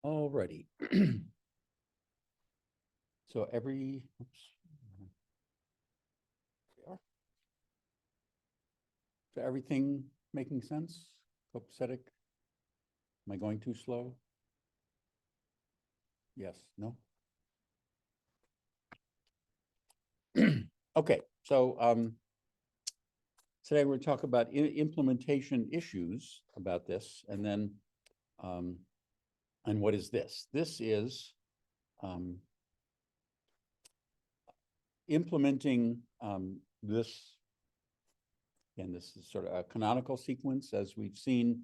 Alrighty. So so everything making sense? Copacetic? Am I going too slow? Yes, no? Okay, so today we're going to talk about implementation issues about this, and then and what is this? This is implementing this, and this is sort of a canonical sequence. As we've seen,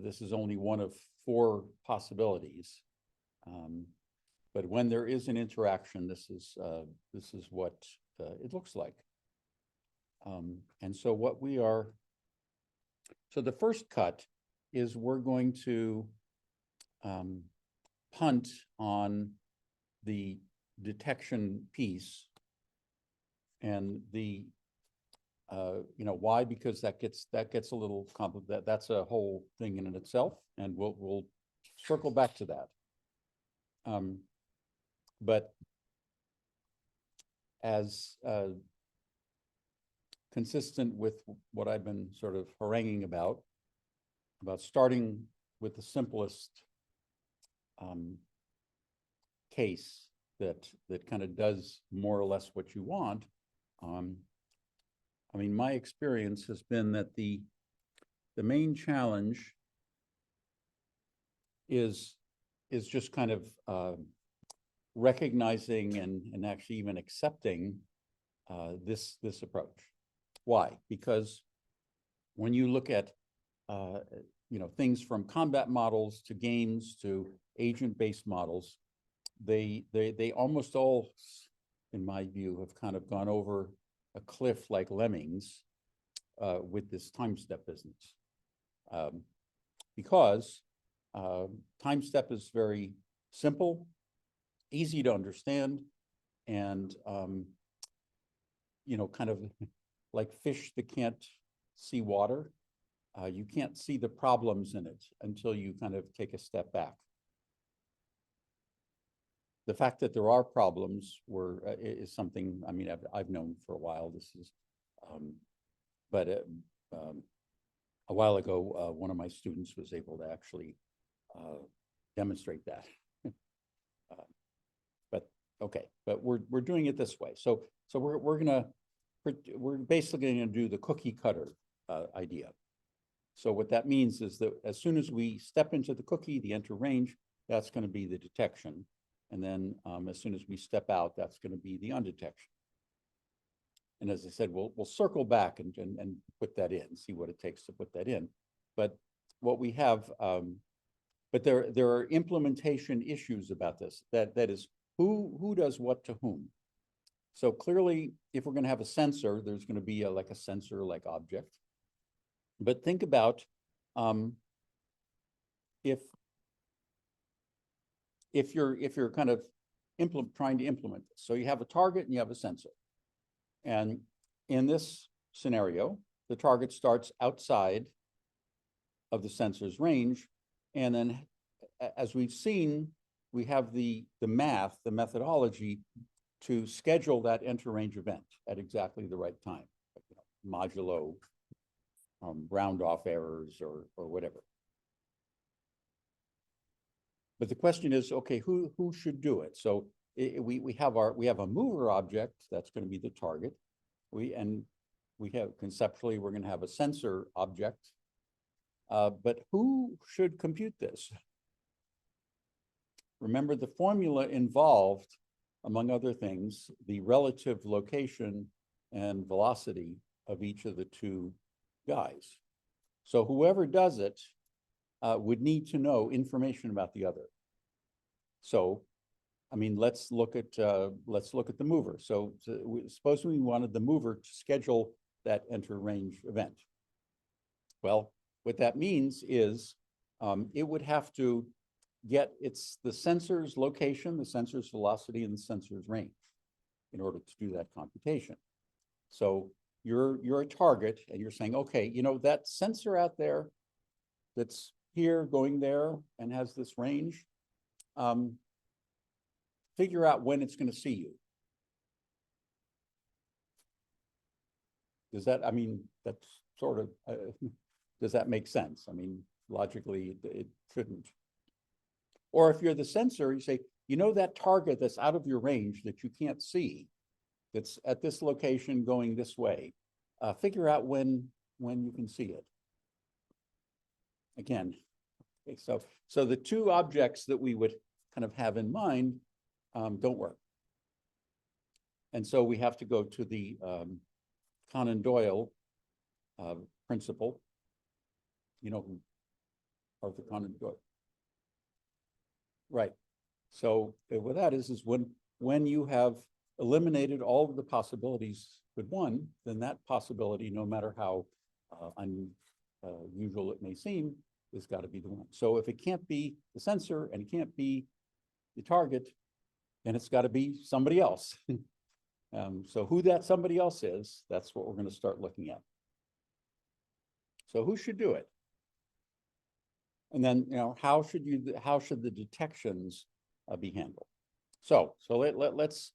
this is only one of 4 possibilities. But when there is an interaction, this is what it looks like. And so so the first cut is we're going to punt on the detection piece, and the why? Because that gets a little complicated. That's a whole thing in itself, and we'll circle back to that. But as consistent with what I've been sort of haranguing about starting with the simplest case that kind of does more or less what you want. I mean, my experience has been that the main challenge is just kind of recognizing and actually even accepting this approach. Why? Because when you look at things from combat models to games to agent-based models, they almost all, in my view, have kind of gone over a cliff like lemmings with this time step business, because time step is very simple, easy to understand, and kind of like fish that can't see water. You can't see the problems in it until you kind of take a step back. The fact that there are problems is something, I mean, I've known for a while. This is, but a while ago, one of my students was able to actually demonstrate that. But okay, but we're doing it this way. So we're basically gonna do the cookie cutter idea. So what that means is that as soon as we step into the cookie, the enter range, that's going to be the detection. And then as soon as we step out, that's going to be the undetection. And as I said, we'll circle back and put that in, see what it takes to put that in. But what we have, but there are implementation issues about this. That is, who does what to whom. So clearly, if we're going to have a sensor, there's going to be like a sensor-like object. But think about if you're kind of trying to implement this. So you have a target and you have a sensor. And in this scenario, the target starts outside of the sensor's range. And then, as we've seen, we have the math, the methodology to schedule that enter range event at exactly the right time, modulo round off errors or whatever. But the question is, okay, who should do it? So we have a mover object that's going to be the target. We have conceptually, we're going to have a sensor object. But who should compute this? Remember, the formula involved, among other things, the relative location and velocity of each of the 2 guys. So whoever does it would need to know information about the other. So, I mean, let's look at the mover. So suppose we wanted the mover to schedule that enter range event. Well, what that means is it would have to get the sensor's location, the sensor's velocity, and the sensor's range in order to do that computation. So you're a target and you're saying, okay, that sensor out there that's here going there and has this range, figure out when it's going to see you. Does that, I mean, that's sort of, does that make sense? I mean, logically, it shouldn't. Or if you're the sensor, you say, you know, that target that's out of your range that you can't see, that's at this location going this way, figure out when you can see it. Again, okay, so the two objects that we would kind of have in mind don't work. And so we have to go to the Conan Doyle principle. You know who Arthur Conan Doyle. Right. So what that is when you have eliminated all of the possibilities but one, then that possibility, no matter how unusual it may seem, has got to be the one. So if it can't be the sensor and it can't be the target, then it's got to be somebody else. So who that somebody else is, that's what we're going to start looking at. So who should do it? And then, you know, how should the detections be handled? So let's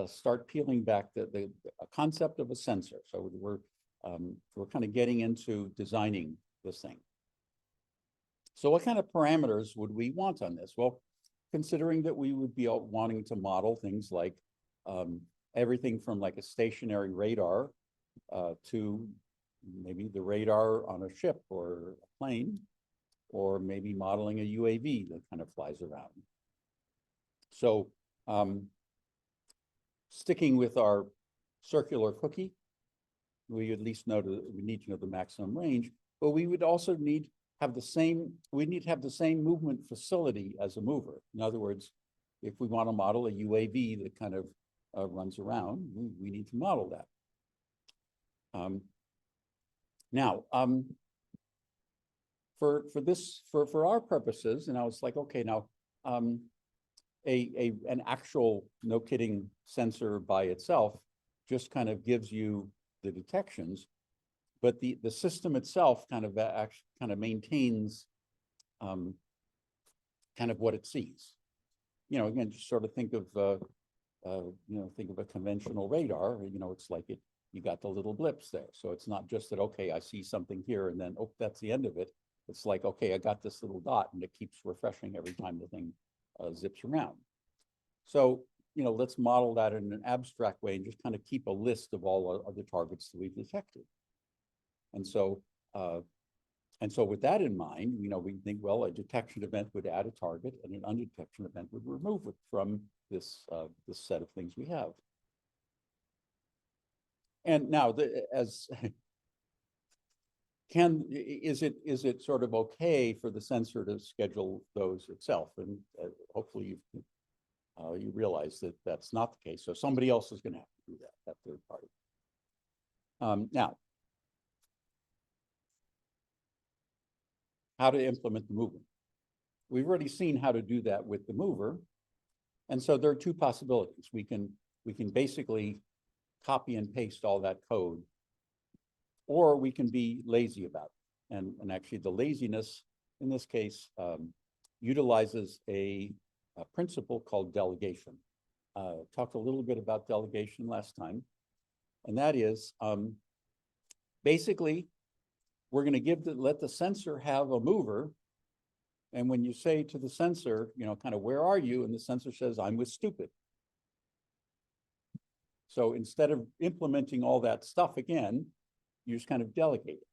start peeling back the concept of a sensor. So we're kind of getting into designing this thing. So what kind of parameters would we want on this? Well, considering that we would be wanting to model things like everything from like a stationary radar to maybe the radar on a ship or a plane, or maybe modeling a UAV that kind of flies around. So sticking with our circular cookie, we at least we need to know the maximum range, but we would also need to have the same movement facility as a mover. In other words, if we want to model a UAV that kind of runs around, we need to model that. Now, for our purposes, and I was like, okay, now an actual, no kidding, sensor by itself just kind of gives you the detections, but the system itself kind of maintains kind of what it sees. You know, again, just sort of think of think of a conventional radar. You know, it's like you got the little blips there. So it's not just that, okay, I see something here and then, oh, that's the end of it. It's like, okay, I got this little dot and it keeps refreshing every time the thing zips around. So, you know, let's model that in an abstract way and just kind of keep a list of all of the targets that we've detected. And so with that in mind, you know, we think, well, a detection event would add a target and an undetection event would remove it from this set of things we have. And now, is it sort of okay for the sensor to schedule those itself? And hopefully you realize that that's not the case. So somebody else is going to have to do that third party. Now, how to implement the movement. We've already seen how to do that with the mover. And so there are two possibilities. We can basically copy and paste all that code, or we can be lazy about it. And actually the laziness in this case utilizes a principle called delegation. Talked a little bit about delegation last time. And that is basically we're going to let the sensor have a mover. And when you say to the sensor, you know, kind of, where are you? And the sensor says, I'm with stupid. So instead of implementing all that stuff again, you just kind of delegate it.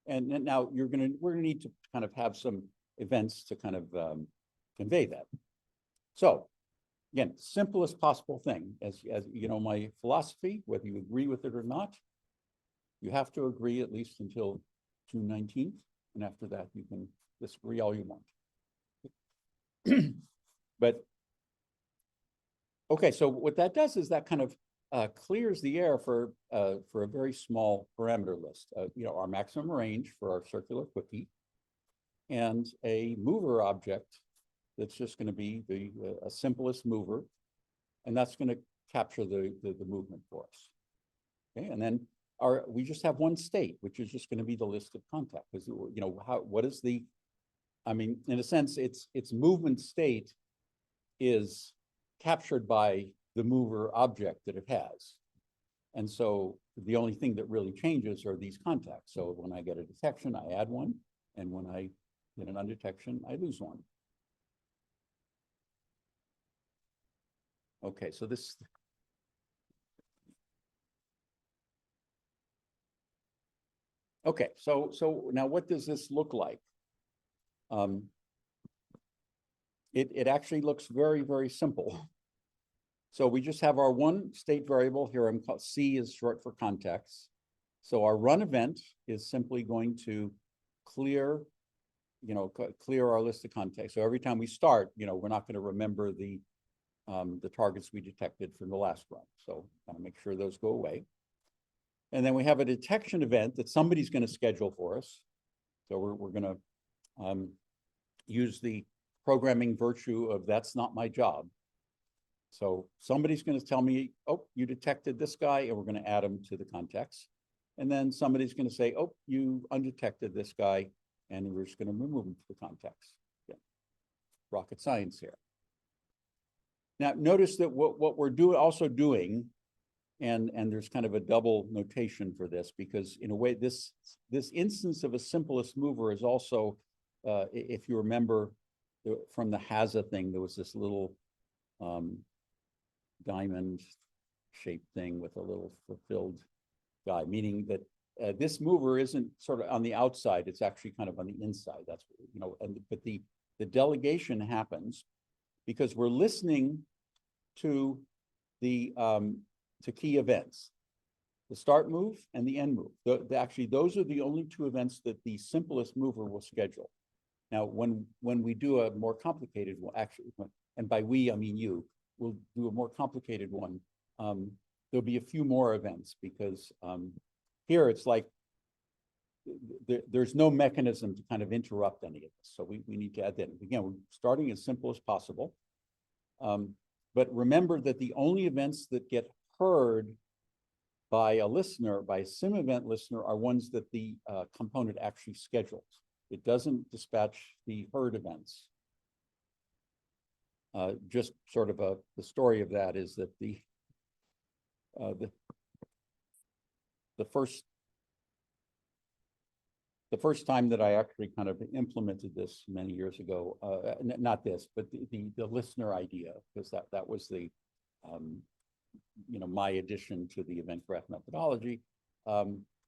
And now we're going to need to kind of have some events to kind of convey that. So again, simplest possible thing, as you know, my philosophy, whether you agree with it or not, you have to agree at least until June 19th. And after that, you can disagree all you want. But okay, so what that does is that kind of clears the air for a very small parameter list. You know, our maximum range for our circular cookie, and a mover object that's just going to be the simplest mover, and that's going to capture the movement for us. Okay, and then we just have one state, which is just going to be the list of contact. Because, you know, what is the I mean, in a sense, its movement state is captured by the mover object that it has. And so the only thing that really changes are these contacts. So when I get a detection, I add one, and when I get an undetection, I lose one. Okay, so this. Okay, so now what does this look like? It actually looks very, very simple. So we just have our one state variable here. I'm called C is short for context. So our run event is simply going to clear, clear our list of contacts. So every time we start, we're not going to remember the targets we detected from the last run. So kind of make sure those go away. And then we have a detection event that somebody's going to schedule for us. So we're going to use the programming virtue of that's not my job. So somebody's going to tell me, oh, you detected this guy, and we're going to add him to the context. And then somebody's going to say, oh, you undetected this guy, and we're just going to remove him to the context. Yeah. Rocket science here. Now, notice that what we're also doing, and there's kind of a double notation for this, because in a way, this instance of a simplest mover is also, if you remember from the HAZA thing, there was this little diamond shaped thing with a little fulfilled guy, meaning that this mover isn't sort of on the outside, it's actually kind of on the inside. That's, but the delegation happens because we're listening to the to key events, the start move and the end move. Actually, those are the only two events that the simplest mover will schedule. Now, when we do a more complicated one, actually, and by we, I mean you, we'll do a more complicated one. There'll be a few more events because here it's like there's no mechanism to kind of interrupt any of this. So we need to add that. Again, we're starting as simple as possible. But remember that the only events that get heard by a listener, by a sim event listener, are ones that the component actually schedules. It doesn't dispatch the heard events. Just sort of the story of that is that the first time that I actually kind of implemented this many years ago, not this, but the listener idea, because that was the my addition to the event graph methodology.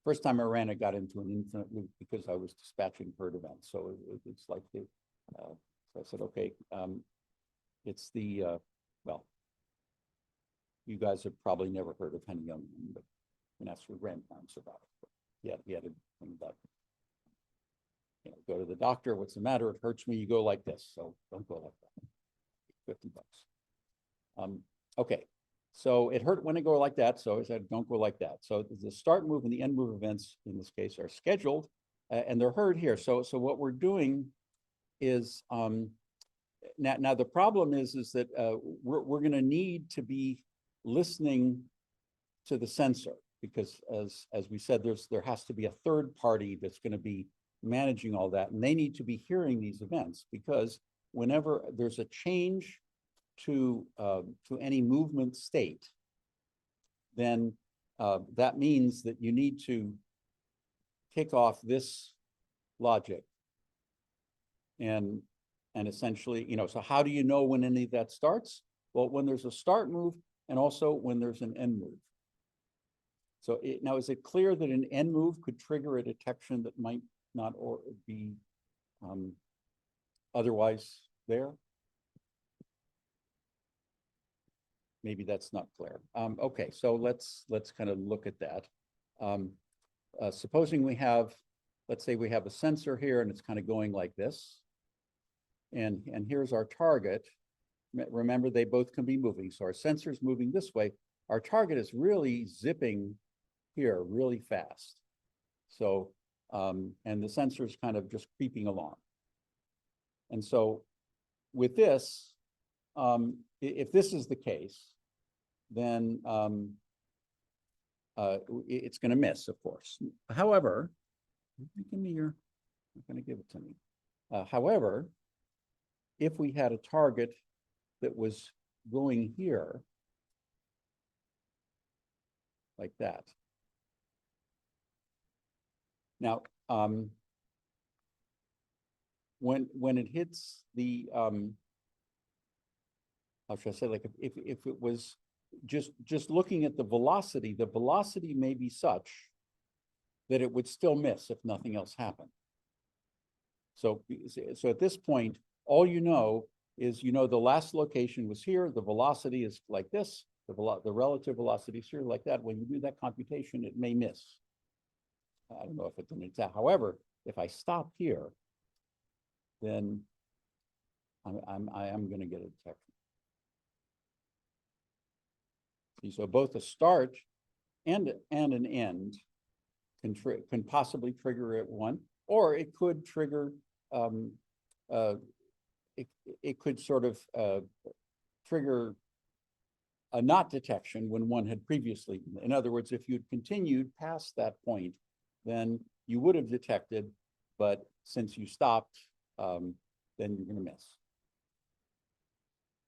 First time I ran it, got into an infinite loop because I was dispatching heard events. So it's like so I said, okay, it's well, you guys have probably never heard of Henny Youngman, but and ask your grandparents about it. But yeah, he had a thing about, go to the doctor, what's the matter? It hurts me, you go like this. So don't go like that. $50. Okay, so it hurt when I go like that. So I said, don't go like that. So the start move and the end move events in this case are scheduled and they're heard here. So what we're doing is, now the problem is that we're going to need to be listening to the sensor because as we said, there has to be a third party that's going to be managing all that, and they need to be hearing these events because whenever there's a change to any movement state, then that means that you need to kick off this logic and essentially, so how do you know when any of that starts? Well, when there's a start move and also when there's an end move. So now, is it clear that an end move could trigger a detection that might not or be otherwise there? Maybe that's not clear. Okay, so let's kind of look at that. Supposing we have, let's say we have a sensor here and it's kind of going like this. And here's our target. Remember, they both can be moving. So our sensor's moving this way. Our target is really zipping here really fast. So, and the sensor's kind of just creeping along. And so with this, if this is the case, then it's going to miss, of course. However, give me your, you're going to give it to me. However, if we had a target that was going here, like that. Now, when it hits the, how should I say, like if it was just looking at the velocity may be such that it would still miss if nothing else happened. So at this point, all you know is, you know, the last location was here, the velocity is like this, the relative velocity is here like that. When you do that computation, it may miss. I don't know if it's an exact. However, if I stop here, then I am going to get a detection. See, so both a start and an end can possibly trigger at one, or it could trigger. It could sort of trigger a not detection when one had previously. In other words, if you'd continued past that point, then you would have detected, but since you stopped, then you're going to miss.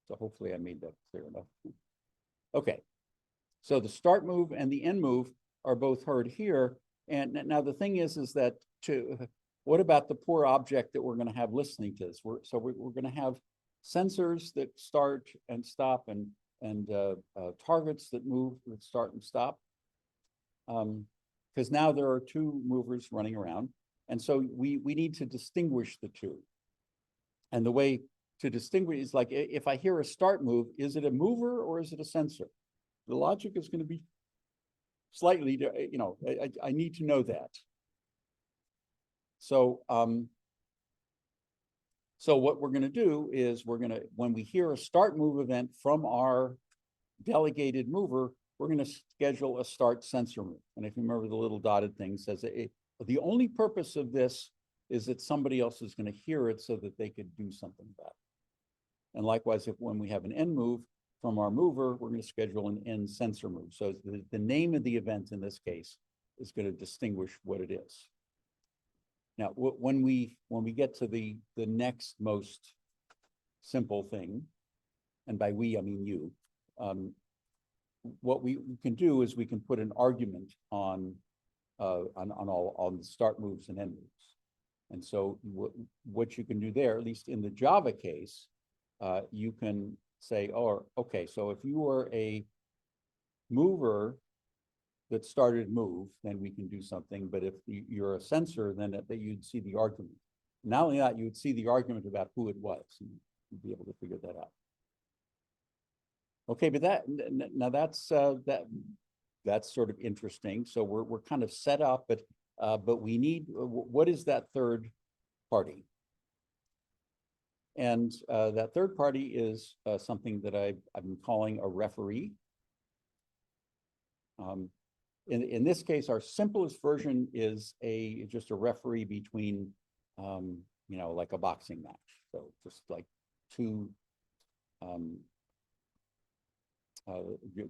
So hopefully I made that clear enough. Okay, so the start move and the end move are both heard here. And now the thing is that what about the poor object that we're going to have listening to this? We're going to have sensors that start and stop, and targets that move, that start and stop. Because now there are two movers running around. And so we need to distinguish the two. And the way to distinguish is, like, if I hear a start move, is it a mover or is it a sensor? The logic is going to be slightly, you know, I need to know that. So, so what we're going to do is when we hear a start move event from our delegated mover, we're going to schedule a start sensor move. And if you remember, the little dotted thing says the only purpose of this is that somebody else is going to hear it so that they could do something about it. And likewise, when we have an end move from our mover, we're going to schedule an end sensor move. So the name of the event in this case is going to distinguish what it is. Now, when we get to the next most simple thing, and by we I mean you, what we can do is we can put an argument on the start moves and end moves. And so what you can do there, at least in the Java case, you can say, oh, okay, so if you were a mover that started move, then we can do something. But if you're a sensor, then that you'd see the argument. Not only that, you would see the argument about who it was, and you'd be able to figure that out. Okay, but that's sort of interesting. So we're kind of set up, but we need, what is that third party? And that third party is something that I've been calling a referee. In this case, our simplest version is just a referee between, you know, like a boxing match. So just like two,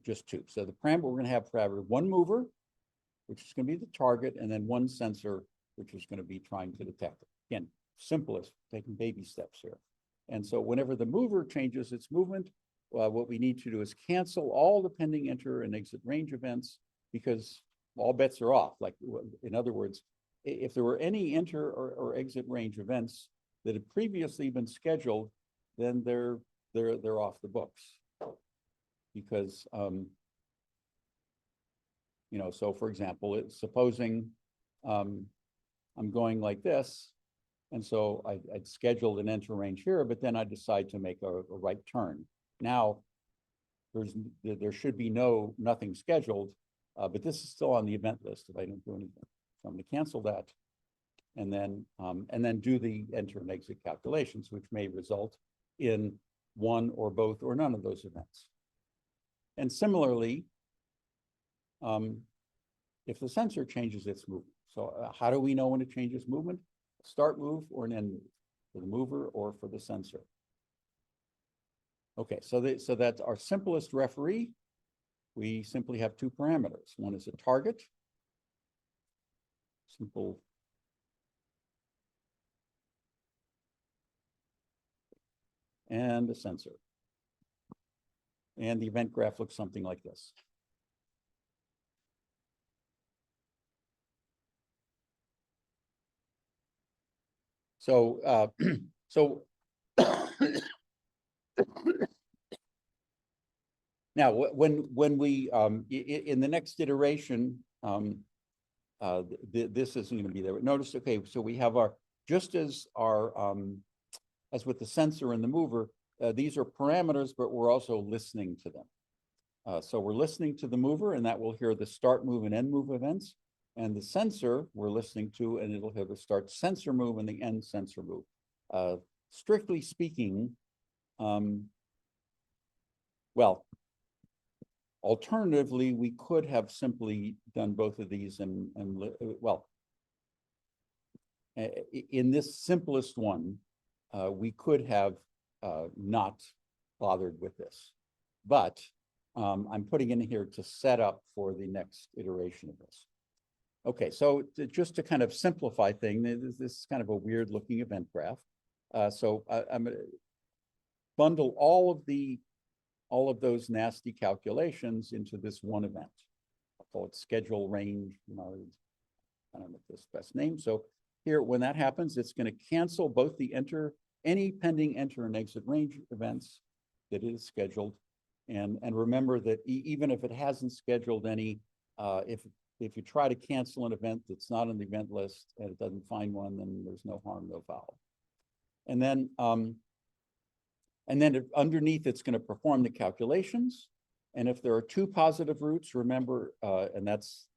just two. So the parameter, we're going to have parameter one mover, which is going to be the target, and then one sensor, which is going to be trying to detect it. Again, simplest, taking baby steps here. And so whenever the mover changes its movement, what we need to do is cancel all the pending enter and exit range events, because all bets are off. Like, in other words, if there were any enter or exit range events that had previously been scheduled, then they're off the books. Because you know, so for example, supposing I'm going like this, and so I'd scheduled an enter range here, but then I decide to make a right turn. Now there should be nothing scheduled, but this is still on the event list if I don't do anything. So I'm going to cancel that, and then do the enter and exit calculations, which may result in one or both or none of those events. And similarly, if the sensor changes its movement. So how do we know when it changes movement? A start move or an end move, for the mover or for the sensor. Okay, so that's our simplest referee. We simply have two parameters. One is a target, simple and a sensor. And the event graph looks something like this. So, so now when we in the next iteration, this isn't going to be there. Notice, okay, so we have our just as our as with the sensor and the mover, these are parameters, but we're also listening to them. So we're listening to the mover, and that will hear the start move and end move events. And the sensor we're listening to, and it'll hear the start sensor move and the end sensor move. Strictly speaking, well, alternatively, we could have simply done both of these and well, in this simplest one, we could have not bothered with this, but I'm putting in here to set up for the next iteration of this. Okay, so just to kind of simplify things, this is kind of a weird looking event graph. So I'm going to bundle all of those nasty calculations into this one event. I'll call it schedule range, you know, I don't know if this best name. So here, when that happens, it's going to cancel both the any pending enter and exit range events that it is scheduled. And remember that even if it hasn't scheduled any, if you try to cancel an event that's not on the event list and it doesn't find one, then there's no harm, no foul. And then underneath, it's going to perform the calculations. And if there are two positive routes, remember, and that's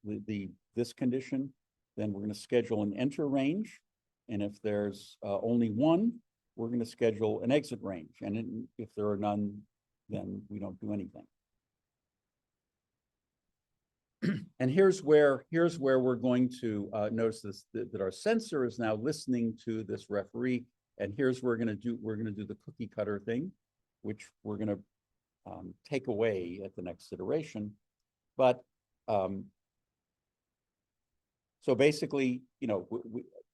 this condition, then we're going to schedule an enter range. And if there's only one, we're going to schedule an exit range. And if there are none, then we don't do anything. And here's where we're going to notice this, that our sensor is now listening to this referee. And here's where we're going to do the cookie cutter thing, which we're going to take away at the next iteration. But so basically, you know,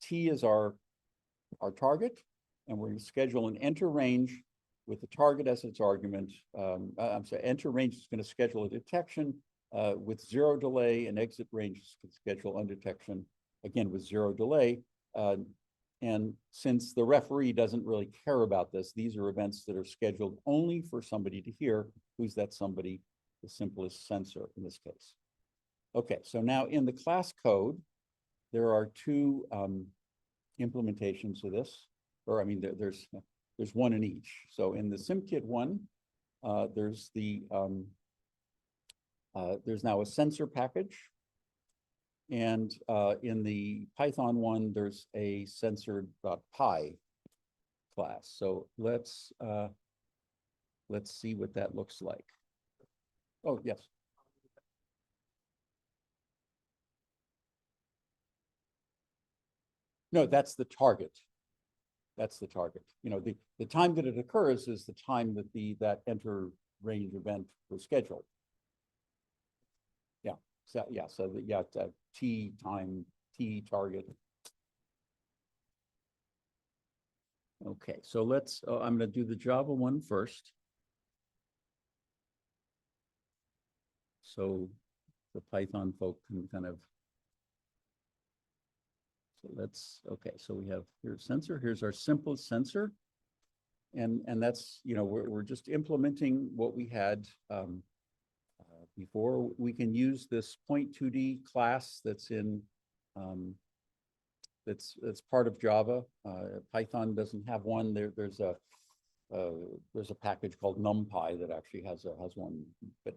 T is our target, and we're going to schedule an enter range with the target as its argument. I'm sorry, enter range is going to schedule a detection with 0 delay, and exit range is going to schedule undetection, again, with 0 delay. And since the referee doesn't really care about this, these are events that are scheduled only for somebody to hear. Who's that somebody? The simplest sensor in this case. Okay, so now in the class code, there are two implementations of this, or I mean, there's one in each. So in the SimKit one, there's now a sensor package. And in the Python one, there's a sensor.py class. So let's see what that looks like. Oh, yes. No, that's the target. That's the target. You know, the time that it occurs is the time that that enter range event was scheduled. Yeah. So yeah. So T time, T target. Okay. So let's. I'm going to do the Java one first. So the Python folk can kind of. So let's, okay, so we have here's sensor, here's our simplest sensor. And that's, you know, we're just implementing what we had before. We can use this point2D class that's in, that's part of Java. Python doesn't have one. There's a package called NumPy that actually has one, but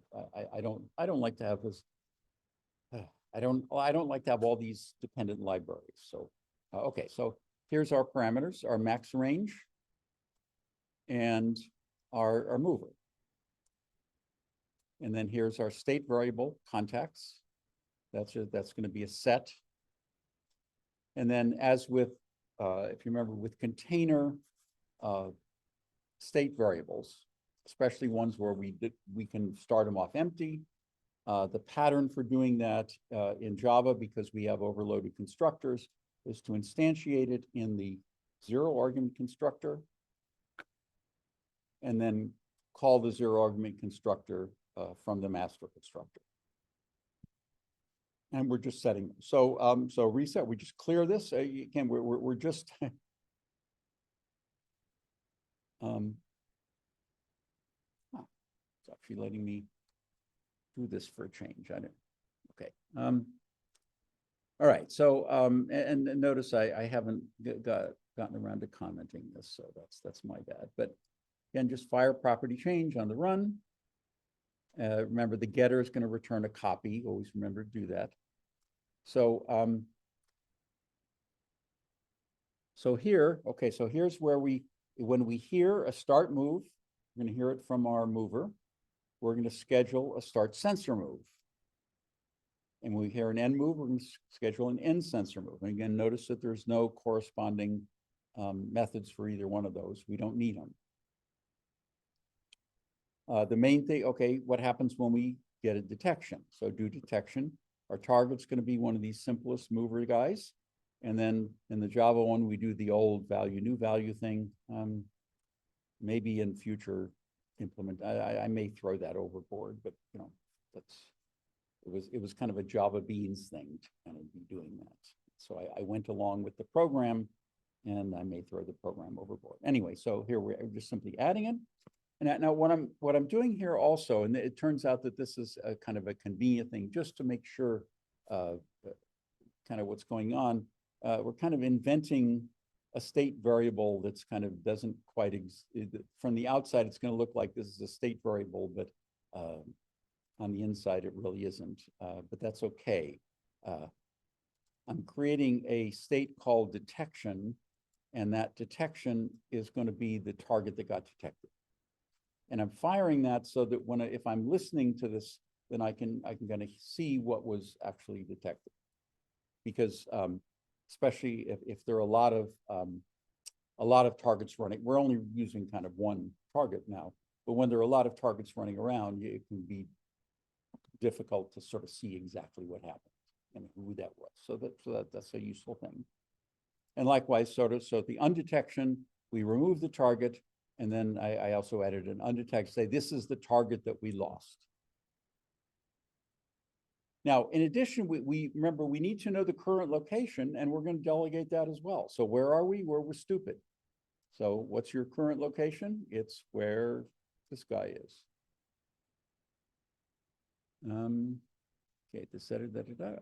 I don't like to have this. I don't like to have all these dependent libraries. So, okay, so here's our parameters, our max range and our mover. And then here's our state variable contacts. That's going to be a set. And then as with, if you remember, with container state variables, especially ones where we can start them off empty. The pattern for doing that in Java, because we have overloaded constructors, is to instantiate it in the 0 argument constructor. and then call the zero argument constructor from the master constructor. And we're just setting them. So, so reset, we just clear this. Again, we're just, it's actually letting me do this for a change. I don't, okay. All right, so, and notice I haven't gotten around to commenting this, so that's my bad. But again, just fire property change on the run. Remember, the getter is going to return a copy. Always remember to do that. So, so here, okay, so here's where when we hear a start move, we're going to hear it from our mover. We're going to schedule a start sensor move. And when we hear an end move, we're going to schedule an end sensor move. And again, notice that there's no corresponding methods for either one of those. We don't need them. The main thing, okay, what happens when we get a detection? So do detection. Our target's going to be one of these simplest mover guys. And then in the Java one, we do the old value, new value thing. Maybe in future implement, I may throw that overboard, but you know, it was kind of a Java beans thing to kind of be doing that. So I went along with the program, and I may throw the program overboard. Anyway, so here we're just simply adding it. And now what I'm doing here also, and it turns out that this is a kind of a convenient thing just to make sure kind of what's going on. We're kind of inventing a state variable that's kind of doesn't quite, from the outside, it's going to look like this is a state variable, but on the inside, it really isn't, but that's okay. I'm creating a state called detection, and that detection is going to be the target that got detected. And I'm firing that so that if I'm listening to this, then I can kind of see what was actually detected. Because especially if there are a lot of targets running, we're only using kind of one target now, but when there are a lot of targets running around, it can be difficult to sort of see exactly what happened and who that was. So that's a useful thing. And likewise, so at the undetection, we remove the target, and then I also added an undetect, say this is the target that we lost. Now, in addition, we remember we need to know the current location, and we're going to delegate that as well. So where are we? Where we're stupid. So what's your current location? It's where this guy is. Okay,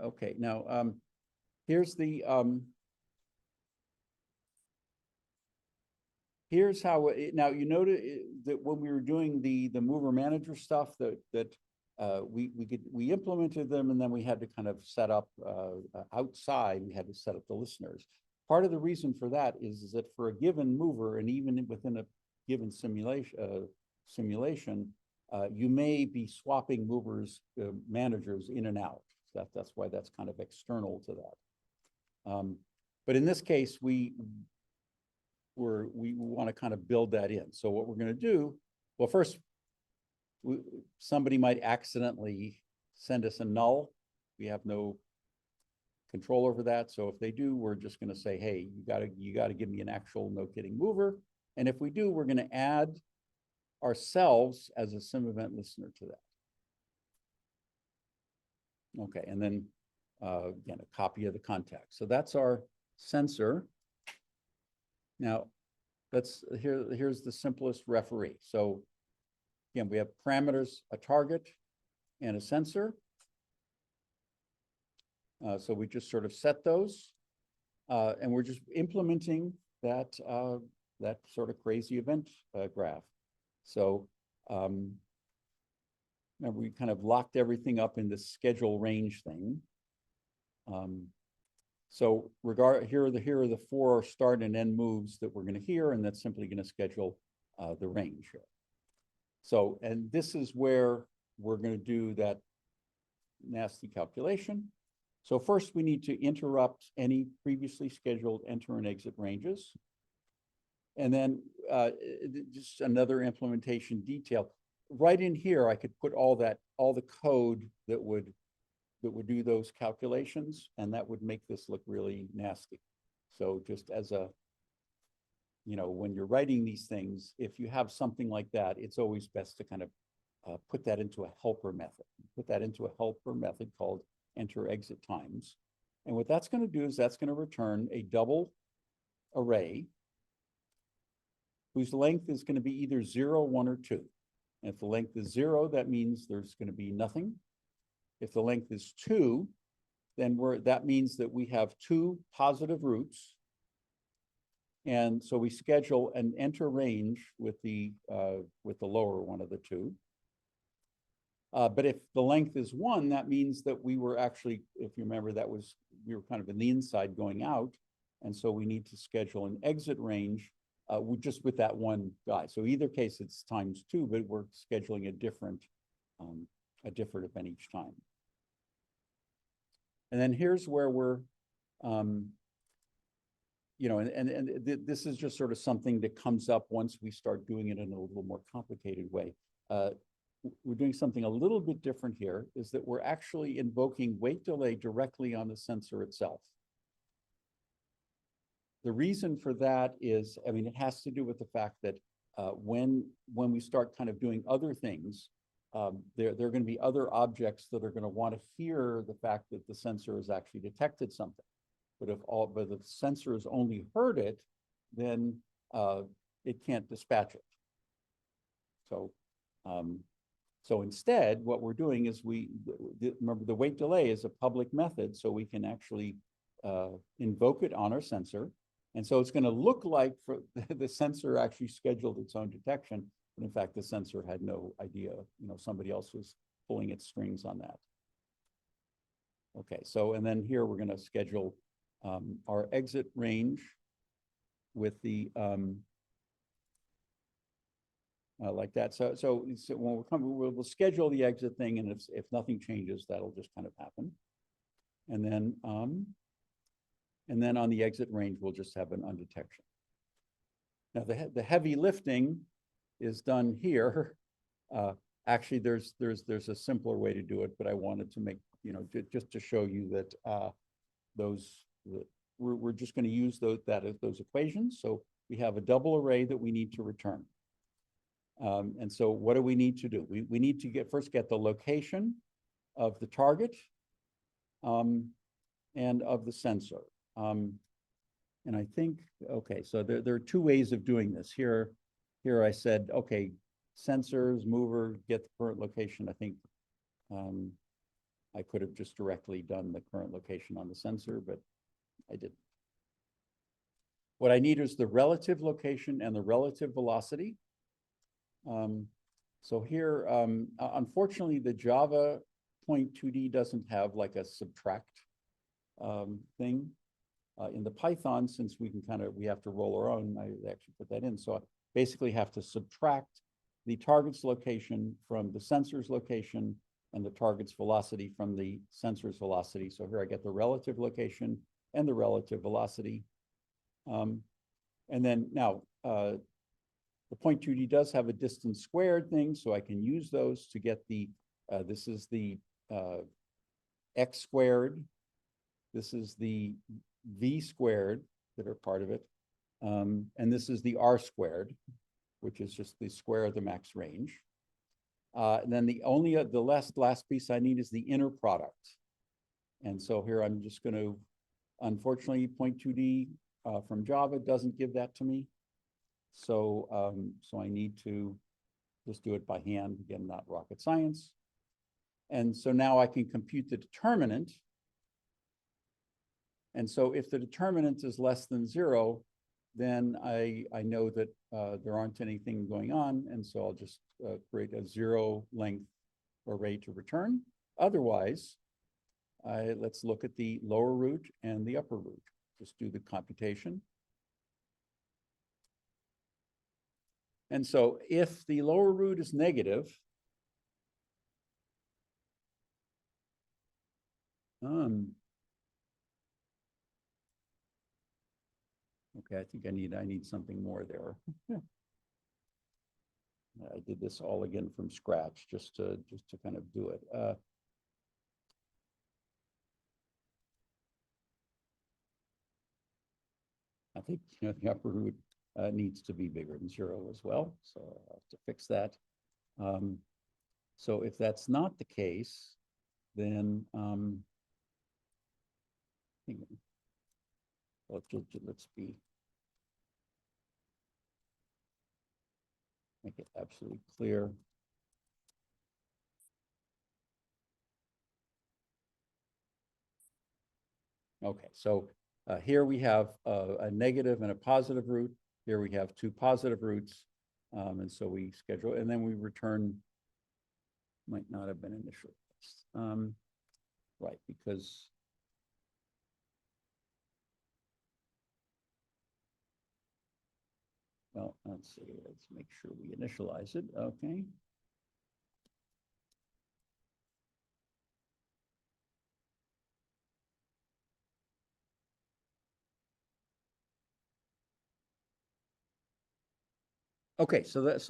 okay, now here's the here's how now you notice that when we were doing the mover manager stuff that we implemented them, and then we had to kind of set up outside, we had to set up the listeners. Part of the reason for that is that for a given mover, and even within a given simulation, you may be swapping movers, managers in and out. That's why that's kind of external to that. But in this case, we want to kind of build that in. So what we're going to do, well, first, somebody might accidentally send us a null. We have no control over that. So if they do, we're just going to say, hey, you got to give me an actual no kidding mover. And if we do, we're going to add ourselves as a sim event listener to that. Okay, and then again, a copy of the contact. So that's our sensor. Now, here's the simplest referee. So again, we have parameters, a target, and a sensor. So we just sort of set those, and we're just implementing that that sort of crazy event graph. So remember, we kind of locked everything up in this schedule range thing. So here are the 4 start and end moves that we're going to hear, and that's simply going to schedule the range here. So, and this is where we're going to do that nasty calculation. So first, we need to interrupt any previously scheduled enter and exit ranges. And then just another implementation detail. Right in here, I could put all the code that would do those calculations, and that would make this look really nasty. So just as a you know, when you're writing these things, if you have something like that, it's always best to kind of put that into a helper method. Put that into a helper method called enter exit times. And what that's going to do is that's going to return a double array whose length is going to be either 0, 1, or 2. And if the length is 0, that means there's going to be nothing. If the length is 2, then that means that we have 2 positive roots. And so we schedule an enter range with the lower one of the 2. But if the length is 1, that means that we were actually, if you remember, we were kind of in the inside going out. And so we need to schedule an exit range just with that one guy. So either case, it's times 2, but we're scheduling a different event each time. And then here's where we're, you know, this is just sort of something that comes up once we start doing it in a little more complicated way. We're doing something a little bit different here, is that we're actually invoking wait delay directly on the sensor itself. The reason for that is, I mean, it has to do with the fact that when we start kind of doing other things, there are going to be other objects that are going to want to hear the fact that the sensor has actually detected something. But if the sensor has only heard it, then it can't dispatch it. So, so instead, what we're doing is remember the wait delay is a public method, so we can actually invoke it on our sensor. And so it's going to look like the sensor actually scheduled its own detection, but in fact, the sensor had no idea, you know, somebody else was pulling its strings on that. Okay, so, and then here we're going to schedule our exit range with the, like that. So when we're coming, we'll schedule the exit thing, and if nothing changes, that'll just kind of happen. And then on the exit range, we'll just have an undetection. Now the heavy lifting is done here. Actually, there's a simpler way to do it, but I wanted to make, you know, just to show you that we're just going to use those equations. So we have a double array that we need to return. And so what do we need to do? We need to first get the location of the target and of the sensor. And I think, okay, so there are 2 ways of doing this. Here I said, okay, sensors, mover, get the current location. I think I could have just directly done the current location on the sensor, but I didn't. What I need is the relative location and the relative velocity. So here, unfortunately, the Java point2D doesn't have like a subtract thing. In the Python, since we have to roll our own, I actually put that in. So I basically have to subtract the target's location from the sensor's location and the target's velocity from the sensor's velocity. So here I get the relative location and the relative velocity. And then now, the point2D does have a distance squared thing, so I can use those to get the, this is the x squared, this is the v squared that are part of it, and this is the r squared, which is just the square of the max range. And then the last piece I need is the inner product. And so here I'm just going to, unfortunately, point2D from Java doesn't give that to me. So, so I need to just do it by hand, again, not rocket science. And so now I can compute the determinant. And so if the determinant is less than 0, then I know that there aren't anything going on. And so I'll just create a 0 length array to return. Otherwise, let's look at the lower root and the upper root. Just do the computation. And so if the lower root is negative, okay, I think I need something more there. I did this all again from scratch just to kind of do it. I think, you know, the upper root, needs to be bigger than 0 as well. So I'll have to fix that. So if that's not the case, then let's make it absolutely clear. Okay, so here we have a negative and a positive root. Here we have 2 positive roots. And so we schedule, and then we return, might not have been initial. Right, because well, let's see, let's make sure we initialize it. Okay. Okay, so let's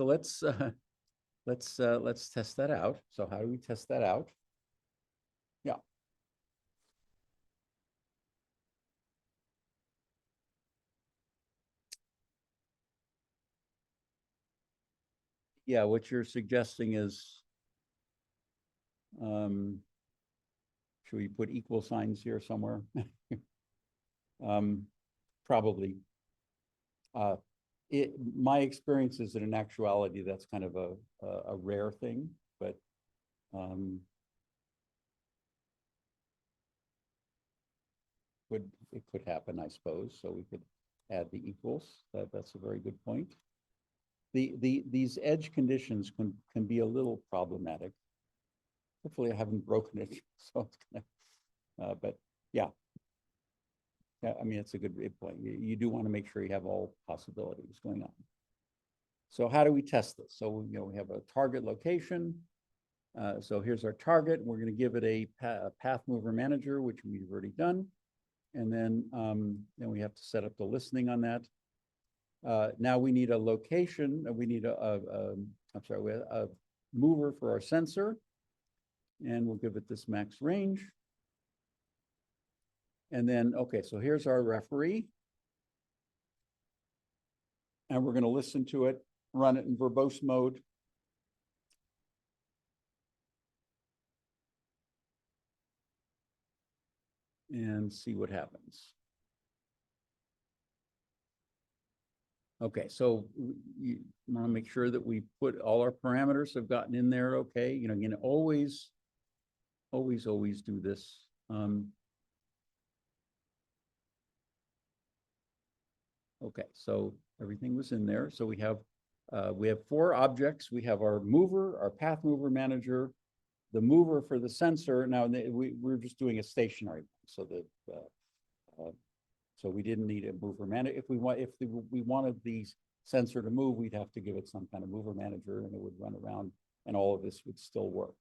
test that out. So how do we test that out? Yeah. Yeah, what you're suggesting is, should we put equal signs here somewhere? Probably. My experience is that in actuality, that's kind of a rare thing, but it could happen, I suppose. So we could add the equals. That's a very good point. These edge conditions can be a little problematic. Hopefully I haven't broken it, so it's gonna, but yeah. Yeah, I mean, it's a good point. You do want to make sure you have all possibilities going on. So how do we test this? So, we have a target location. So here's our target. We're going to give it a path mover manager, which we've already done. And then we have to set up the listening on that. Now we need a location. We need a mover for our sensor. And we'll give it this max range. And then, okay, so here's our referee. And we're going to listen to it, run it in verbose mode. And see what happens. Okay, so you want to make sure that we put all our parameters have gotten in there. Okay, again, always do this. Okay, so everything was in there. So we have 4 objects. We have our mover, our path mover manager, the mover for the sensor. Now we're just doing a stationary one, so that so we didn't need a mover manager. If we wanted the sensor to move, we'd have to give it some kind of mover manager, and it would run around, and all of this would still work.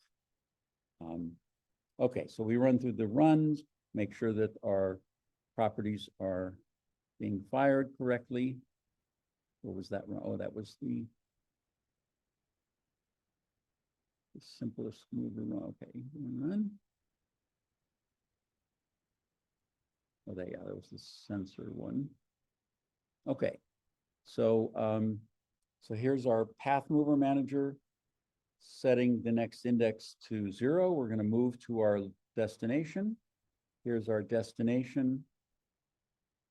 Okay, so we run through the runs, make sure that our properties are being fired correctly. What was that run? Oh, that was the simplest mover run. Okay, run. Oh, that was the sensor one. Okay, so so here's our path mover manager setting the next index to 0. We're going to move to our destination. Here's our destination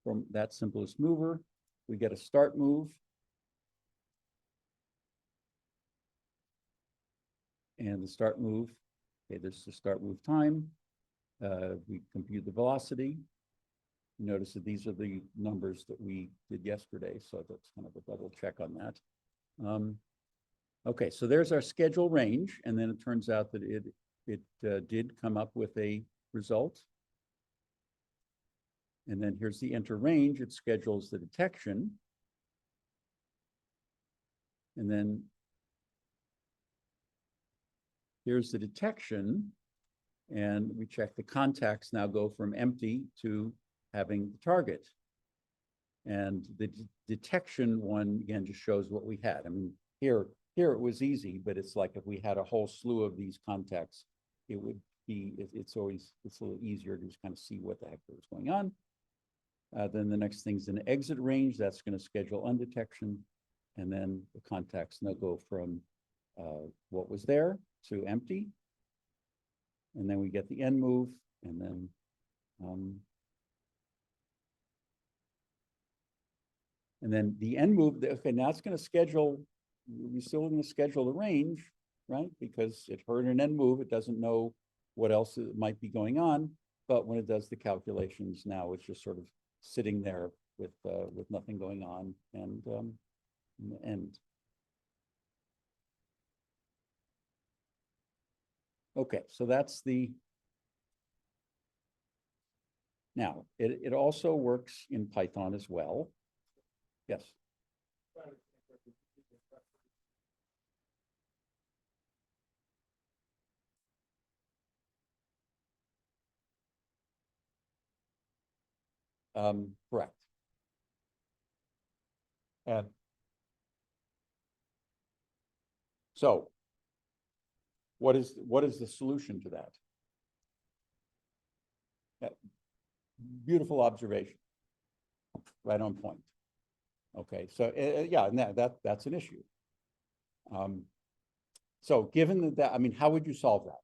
from that simplest mover. We get a start move. And the start move, okay, this is the start move time. We compute the velocity. Notice that these are the numbers that we did yesterday, so that's kind of a double check on that. Okay, so there's our schedule range, and then it turns out that it did come up with a result. And then here's the enter range. It schedules the detection. And then here's the detection. And we check the contacts now go from empty to having the target. And the detection one, again, just shows what we had. I mean, here it was easy, but it's like if we had a whole slew of these contacts, it would be, it's a little easier to just kind of see what the heck was going on. Then the next thing's an exit range. That's going to schedule undetection. And then the contacts now go from what was there to empty. And then we get the end move, and then the end move, okay, now it's going to schedule, we're still going to schedule the range, right? Because it heard an end move, it doesn't know what else might be going on. But when it does the calculations now, it's just sort of sitting there with nothing going on and end. Okay, so that's the. Now, it also works in Python as well. Yes. Correct. And so what is the solution to that? Beautiful observation. Right on point. Okay, so yeah, and that's an issue. So given that, I mean, how would you solve that?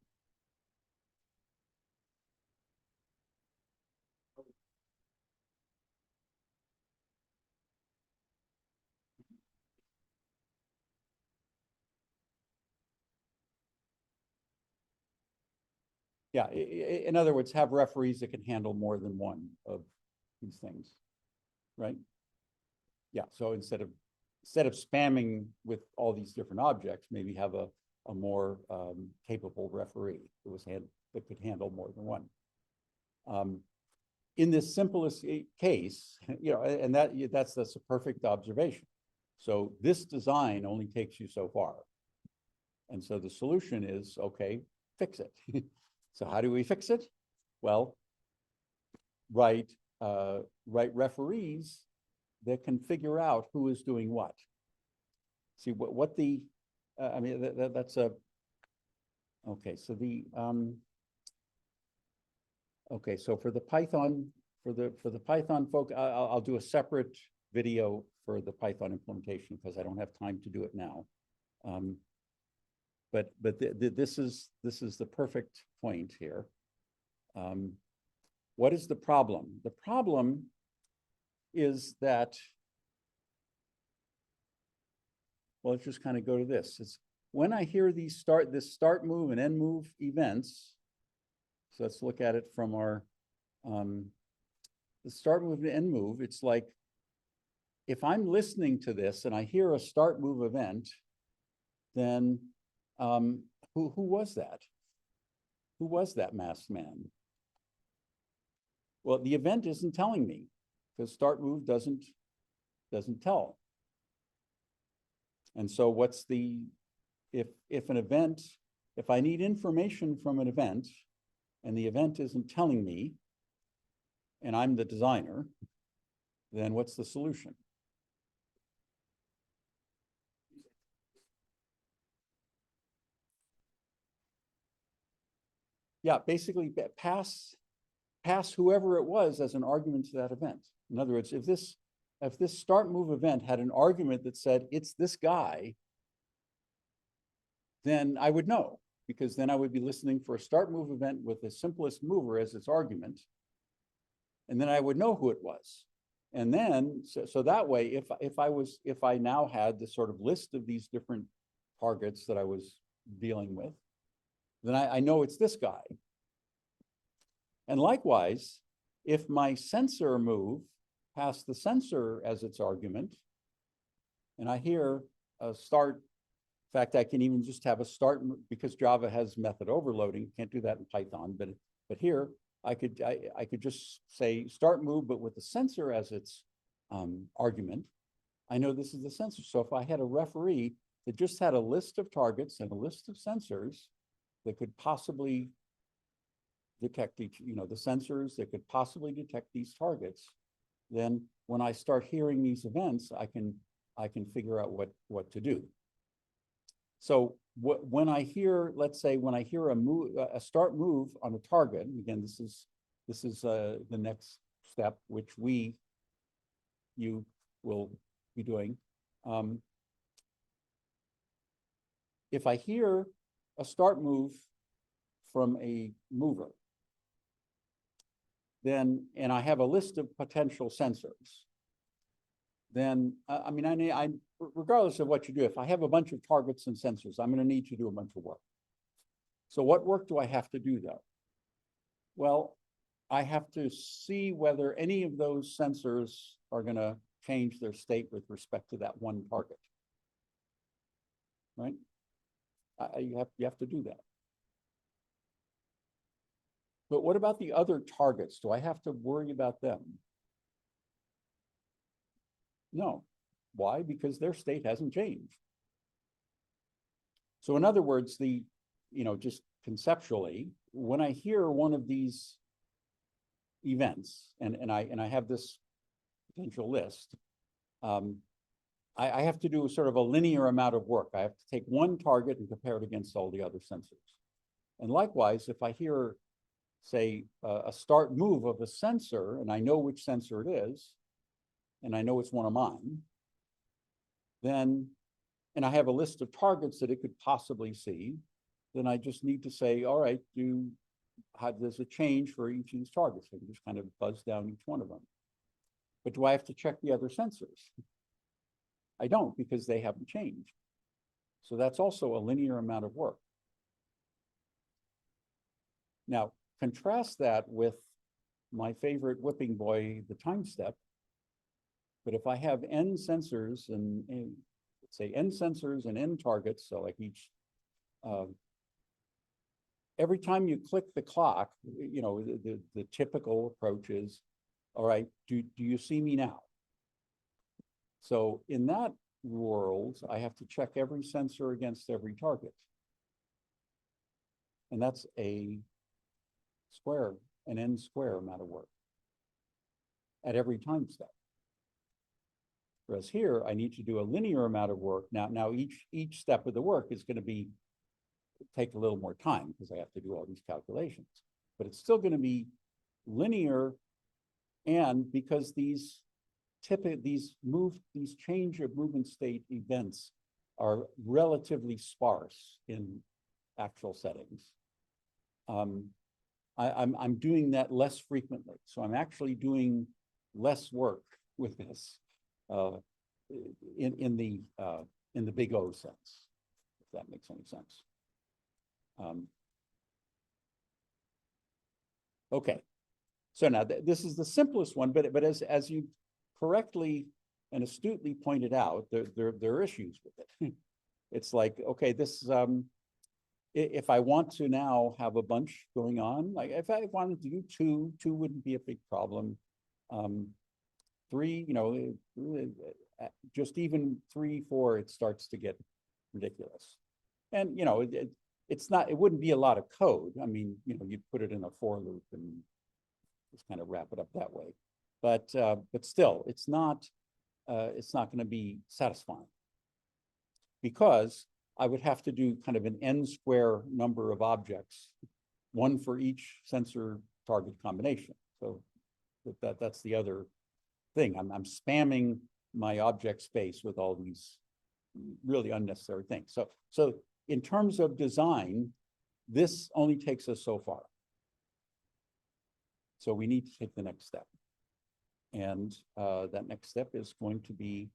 Yeah, in other words, have referees that can handle more than one of these things, right? Yeah, so instead of spamming with all these different objects, maybe have a more capable referee that could handle more than one. In this simplest case, and that's a perfect observation. So this design only takes you so far. And so the solution is, okay, fix it. So how do we fix it? Well, write referees that can figure out who is doing what. See what the, I mean, that's a, okay, so the, okay, so for the Python, for the Python folk, I'll do a separate video for the Python implementation because I don't have time to do it now. But this is the perfect point here. What is the problem? The problem is that, well, let's just kind of go to this. It's when I hear these start move and end move events. So let's look at it from our the start move and end move. It's like if I'm listening to this and I hear a start move event, then who was that? Who was that masked man? Well, the event isn't telling me because start move doesn't tell. And so what's the, if an event, if I need information from an event and the event isn't telling me and I'm the designer, then what's the solution? Yeah, basically pass whoever it was as an argument to that event. In other words, if this start move event had an argument that said it's this guy, then I would know, because then I would be listening for a start move event with the simplest mover as its argument. And then I would know who it was. And then, so that way, if I now had this sort of list of these different targets that I was dealing with, then I know it's this guy. And likewise, if my sensor move passed the sensor as its argument, and I hear a start, in fact, I can even just have a start, because Java has method overloading, can't do that in Python, but here I could just say start move, but with the sensor as its argument. I know this is the sensor. So if I had a referee that just had a list of targets and a list of sensors that could possibly detect each, the sensors that could possibly detect these targets, then when I start hearing these events, I can figure out what to do. So when I hear, let's say, when I hear a start move on a target, again, this is the next step, which you will be doing, if I hear a start move from a mover, then, and I have a list of potential sensors, then, I mean, regardless of what you do, if I have a bunch of targets and sensors, I'm going to need to do a bunch of work. So what work do I have to do, though? Well, I have to see whether any of those sensors are going to change their state with respect to that one target, right? You have to do that. But what about the other targets? Do I have to worry about them? No. Why? Because their state hasn't changed. So in other words, just conceptually, when I hear one of these events, and I have this potential list, I have to do sort of a linear amount of work. I have to take one target and compare it against all the other sensors. And likewise, if I hear, say, a start move of a sensor, and I know which sensor it is, and I know it's one of mine, then, and I have a list of targets that it could possibly see, then I just need to say, all right, there's a change for each of these targets. I can just kind of buzz down each one of them. But do I have to check the other sensors? I don't, because they haven't changed. So that's also a linear amount of work. Now, contrast that with my favorite whipping boy, the time step. But if I have n sensors and let's say n sensors and n targets, so like each, every time you click the clock, the typical approach is, all right, do you see me now? So in that world, I have to check every sensor against every target. And that's an n square amount of work at every time step. Whereas here, I need to do a linear amount of work. Now each step of the work is going to take a little more time because I have to do all these calculations. But it's still going to be linear, and because these change of movement state events are relatively sparse in actual settings, I'm doing that less frequently. So I'm actually doing less work with this in the big O sense, if that makes any sense. Okay, so now this is the simplest one, but as you correctly and astutely pointed out, there are issues with it. It's like, okay, this if I want to now have a bunch going on, like if I wanted to do two wouldn't be a big problem. 3, just even 3, 4, it starts to get ridiculous. And it wouldn't be a lot of code. I mean, you'd put it in a for loop and just kind of wrap it up that way. But still, it's not going to be satisfying, because I would have to do kind of an n square number of objects, one for each sensor target combination. So that's the other thing. I'm spamming my object space with all these really unnecessary things. So in terms of design, this only takes us so far. So we need to take the next step. And that next step is going to be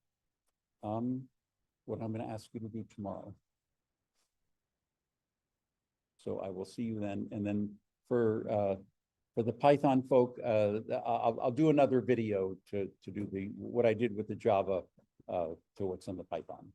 what I'm going to ask you to do tomorrow. So I will see you then. And then for the Python folk, I'll do another video to do what I did with the Java to what's in the Python.